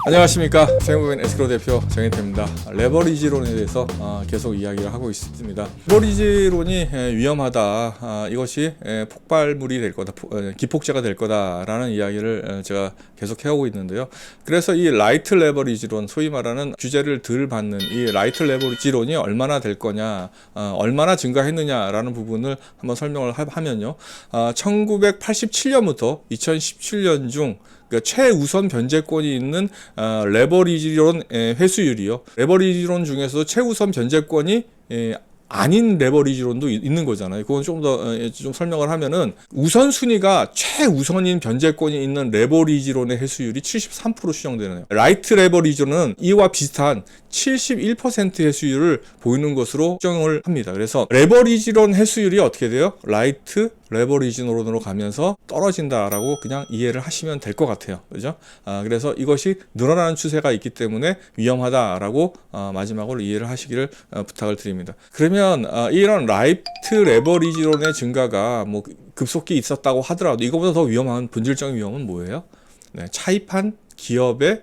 안녕하십니까. 세무부인 에스크로 대표 정혜태입니다. 레버리지론에 대해서 계속 이야기를 하고 있습니다. 레버리지론이 위험하다, 이것이 폭발물이 될 거다, 기폭제가 될 거다라는 이야기를 제가 계속 해오고 있는데요. 그래서 이 라이트 레버리지론, 소위 말하는 규제를 덜 받는 이 라이트 레버리지론이 얼마나 될 거냐, 얼마나 증가했느냐라는 부분을 한번 설명을 하면요. 1987년부터 2017년 중 최우선 변제권이 있는 레버리지론 회수율이요. 레버리지론 중에서도 최우선 변제권이 아닌 레버리지론도 있는 거잖아요. 그건 좀 더 좀 설명을 하면은 우선순위가 최우선인 변제권이 있는 레버리지론의 회수율이 73% 추정되네요. 라이트 레버리지론은 이와 비슷한 71% 회수율을 보이는 것으로 추정을 합니다. 그래서 레버리지론 회수율이 어떻게 돼요? 라이트 레버리지론으로 가면서 떨어진다라고 그냥 이해를 하시면 될 것 같아요. 그죠? 그래서 이것이 늘어나는 추세가 있기 때문에 위험하다라고 마지막으로 이해를 하시기를 부탁을 드립니다. 그러면 이런 라이트 레버리지론의 증가가 뭐 급속히 있었다고 하더라도 이거보다 더 위험한 본질적인 위험은 뭐예요? 차입한 기업의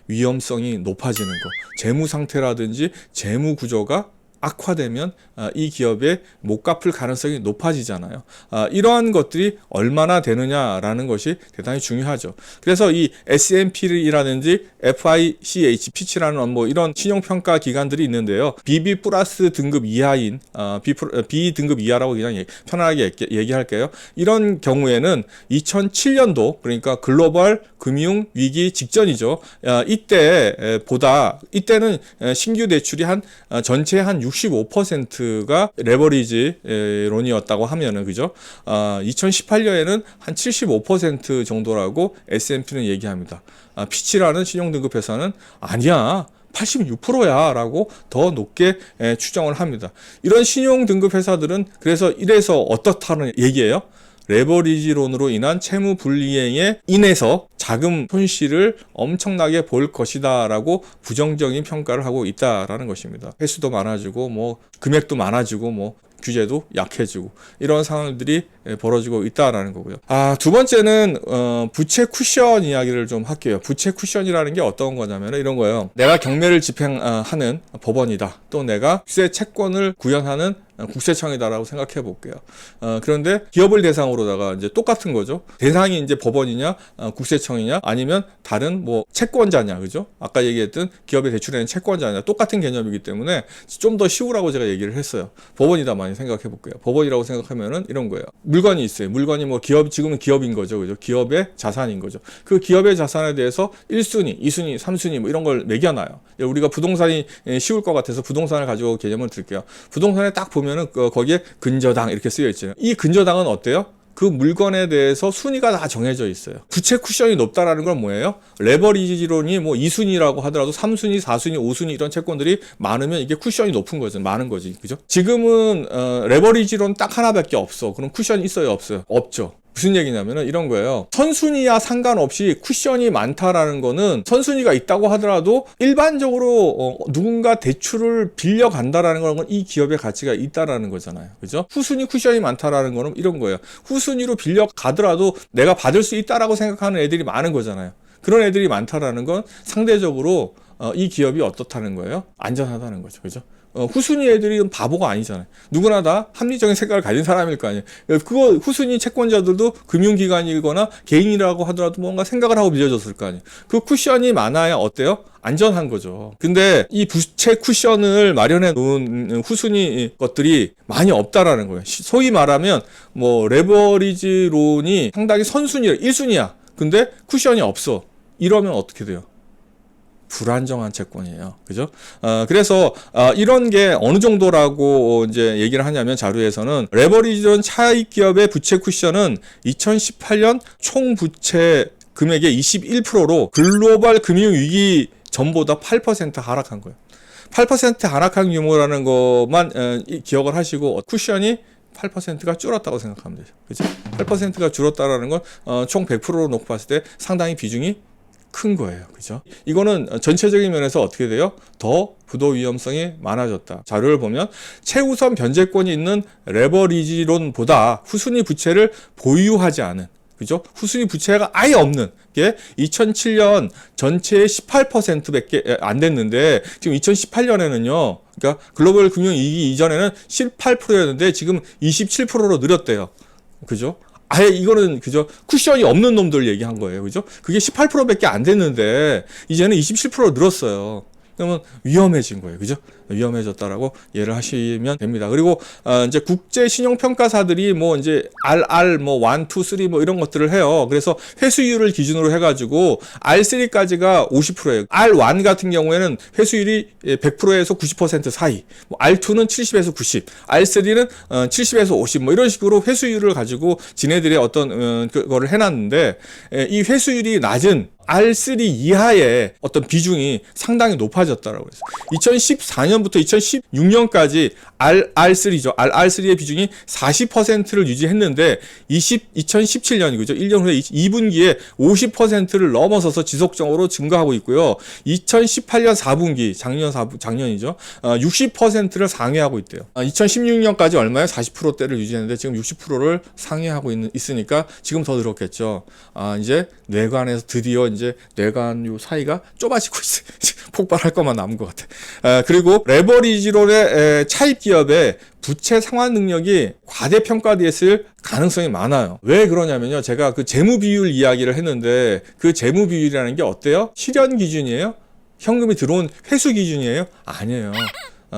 위험성이 높아지는 것, 재무 상태라든지 재무 구조가 악화되면 이 기업의 못 갚을 가능성이 높아지잖아요. 이러한 것들이 얼마나 되느냐라는 것이 대단히 중요하죠. 그래서 이 S&P라든지 FICC, 피치라는 뭐 이런 신용평가 기관들이 있는데요. BB 플러스 등급 이하인 B 등급 이하라고 그냥 편안하게 얘기할게요. 이런 경우에는 2007년도, 그러니까 글로벌 금융 위기 직전이죠. 이때는 신규 대출이 전체의 한 65%가 레버리지론이었다고 하면은, 그죠? 2018년에는 한 75% 정도라고 S&P는 얘기합니다. 피치라는 신용등급 회사는 아니야, 86%야 라고 더 높게 추정을 합니다. 이런 신용등급 회사들은 그래서 이래서 어떻다는 얘기예요? 레버리지론으로 인한 채무 불이행에 인해서 자금 손실을 엄청나게 볼 것이다 라고 부정적인 평가를 하고 있다라는 것입니다. 횟수도 많아지고 뭐 금액도 많아지고 뭐 규제도 약해지고 이런 상황들이 벌어지고 있다라는 거고요. 두 번째는 부채 쿠션 이야기를 좀 할게요. 부채 쿠션이라는 게 어떤 거냐면 이런 거예요. 내가 경매를 집행하는 법원이다. 또 내가 국세 채권을 구현하는 국세청이다라고 생각해 볼게요. 그런데 기업을 대상으로다가 이제 똑같은 거죠. 대상이 이제 법원이냐, 국세청이냐, 아니면 다른 뭐 채권자냐, 그죠? 아까 얘기했던 기업에 대출하는 채권자냐, 똑같은 개념이기 때문에 좀 더 쉬우라고 제가 얘기를 했어요. 법원이다 많이 생각해 볼게요. 법원이라고 생각하면은 이런 거예요. 물건이 있어요. 물건이 뭐 지금은 기업인 거죠, 그죠? 기업의 자산인 거죠. 그 기업의 자산에 대해서 1순위, 2순위, 3순위 뭐 이런 걸 매겨놔요. 우리가 부동산이 쉬울 것 같아서 부동산을 가지고 개념을 들게요. 부동산에 딱 보면은 거기에 근저당 이렇게 쓰여 있잖아요. 이 근저당은 어때요? 그 물건에 대해서 순위가 다 정해져 있어요. 부채 쿠션이 높다라는 건 뭐예요? 레버리지론이 뭐 2순위라고 하더라도 3순위, 4순위, 5순위 이런 채권들이 많으면 이게 쿠션이 높은 거죠. 많은 거지. 그죠? 지금은 레버리지론 딱 하나밖에 없어. 그럼 쿠션이 있어요, 없어요? 없죠. 무슨 얘기냐면은 이런 거예요. 선순위와 상관없이 쿠션이 많다라는 거는 선순위가 있다고 하더라도 일반적으로 누군가 대출을 빌려 간다라는 건 이 기업의 가치가 있다라는 거잖아요. 그죠? 후순위 쿠션이 많다라는 거는 이런 거예요. 후순위로 빌려 가더라도 내가 받을 수 있다라고 생각하는 애들이 많은 거잖아요. 그런 애들이 많다라는 건 상대적으로 이 기업이 어떻다는 거예요? 안전하다는 거죠. 그죠? 후순위 애들이 바보가 아니잖아요. 누구나 다 합리적인 생각을 가진 사람일 거 아니에요. 그거 후순위 채권자들도 금융기관이거나 개인이라고 하더라도 뭔가 생각을 하고 빌려줬을 거 아니에요. 그 쿠션이 많아야 어때요? 안전한 거죠. 근데 이 부채 쿠션을 마련해 놓은 후순위 것들이 많이 없다라는 거예요. 소위 말하면 뭐 레버리지론이 상당히 선순위야, 1순위야. 근데 쿠션이 없어. 이러면 어떻게 돼요? 불안정한 채권이에요. 그죠? 그래서 이런 게 어느 정도라고 이제 얘기를 하냐면 자료에서는 레버리지론 차익 기업의 부채 쿠션은 2018년 총 부채 금액의 21%로 글로벌 금융 위기 전보다 8% 하락한 거예요. 8% 하락한 규모라는 것만 기억을 하시고 쿠션이 8%가 줄었다고 생각하면 되죠. 그죠? 8%가 줄었다라는 건 총 100%로 놓고 봤을 때 상당히 비중이 큰 거예요. 그죠? 이거는 전체적인 면에서 어떻게 돼요? 더 부도 위험성이 많아졌다. 자료를 보면 최우선 변제권이 있는 레버리지론보다 후순위 부채를 보유하지 않은, 그죠? 후순위 부채가 아예 없는 게 2007년 전체의 18%밖에 안 됐는데 지금 2018년에는요. 그러니까 글로벌 금융 위기 이전에는 18%였는데 지금 27%로 늘었대요. 그죠? 아예 이거는 그죠? 쿠션이 없는 놈들 얘기한 거예요. 그죠? 그게 18%밖에 안 됐는데 이제는 27% 늘었어요. 그러면 위험해진 거예요. 그죠? 위험해졌다라고 이해를 하시면 됩니다. 그리고 이제 국제 신용 평가사들이 뭐 이제 RR 뭐 1, 2, 3 뭐 이런 것들을 해요. 그래서 회수율을 기준으로 해 가지고 R3까지가 50%예요. R1 같은 경우에는 회수율이 100%에서 90% 사이. 뭐 R2는 70에서 90, R3는 70에서 50 뭐 이런 식으로 회수율을 가지고 지네들의 어떤 그거를 해 놨는데 이 회수율이 낮은 R3 이하의 어떤 비중이 상당히 높아졌다라고 그랬어요. 2014년부터 2016년까지 R3죠. R3의 비중이 40%를 유지했는데 2017년 그죠? 1년 후에 2분기에 50%를 넘어서서 지속적으로 증가하고 있고요. 2018년 4분기 작년이죠. 60%를 상회하고 있대요. 2016년까지 얼마에 40%대를 유지했는데 지금 60%를 상회하고 있으니까 지금 더 늘었겠죠. 이제 뇌관에서 드디어 이제 뇌관 요 사이가 좁아지고 있어요. 폭발할 것만 남은 것 같아. 그리고 레버리지론의 차입 기업의 부채 상환 능력이 과대평가됐을 가능성이 많아요. 왜 그러냐면요. 제가 그 재무 비율 이야기를 했는데 그 재무 비율이라는 게 어때요? 실현 기준이에요? 현금이 들어온 회수 기준이에요? 아니에요.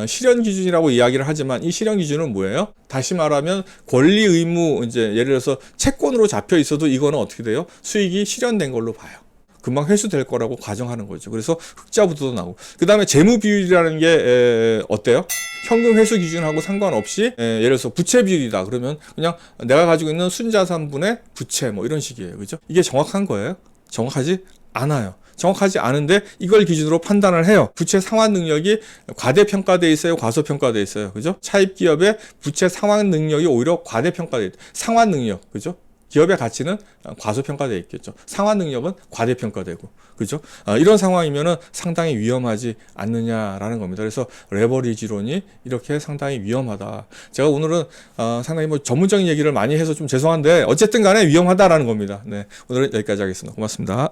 실현 기준이라고 이야기를 하지만 이 실현 기준은 뭐예요? 다시 말하면 권리 의무 이제 예를 들어서 채권으로 잡혀 있어도 이거는 어떻게 돼요? 수익이 실현된 걸로 봐요. 금방 회수될 거라고 가정하는 거죠. 그래서 흑자부도도 나오고. 그 다음에 재무 비율이라는 게 어때요? 현금 회수 기준하고 상관없이 예를 들어서 부채 비율이다. 그러면 그냥 내가 가지고 있는 순자산분의 부채 뭐 이런 식이에요. 그죠? 이게 정확한 거예요? 정확하지 않아요. 정확하지 않은데 이걸 기준으로 판단을 해요. 부채 상환 능력이 과대평가돼 있어요, 과소평가돼 있어요. 그죠? 차입 기업의 부채 상환 능력이 오히려 과대평가돼 있다. 상환 능력, 그죠? 기업의 가치는 과소평가되어 있겠죠. 상환 능력은 과대평가되고, 그죠? 이런 상황이면은 상당히 위험하지 않느냐라는 겁니다. 그래서 레버리지론이 이렇게 상당히 위험하다. 제가 오늘은 상당히 뭐 전문적인 얘기를 많이 해서 좀 죄송한데 어쨌든 간에 위험하다라는 겁니다. 네, 오늘은 여기까지 하겠습니다. 고맙습니다.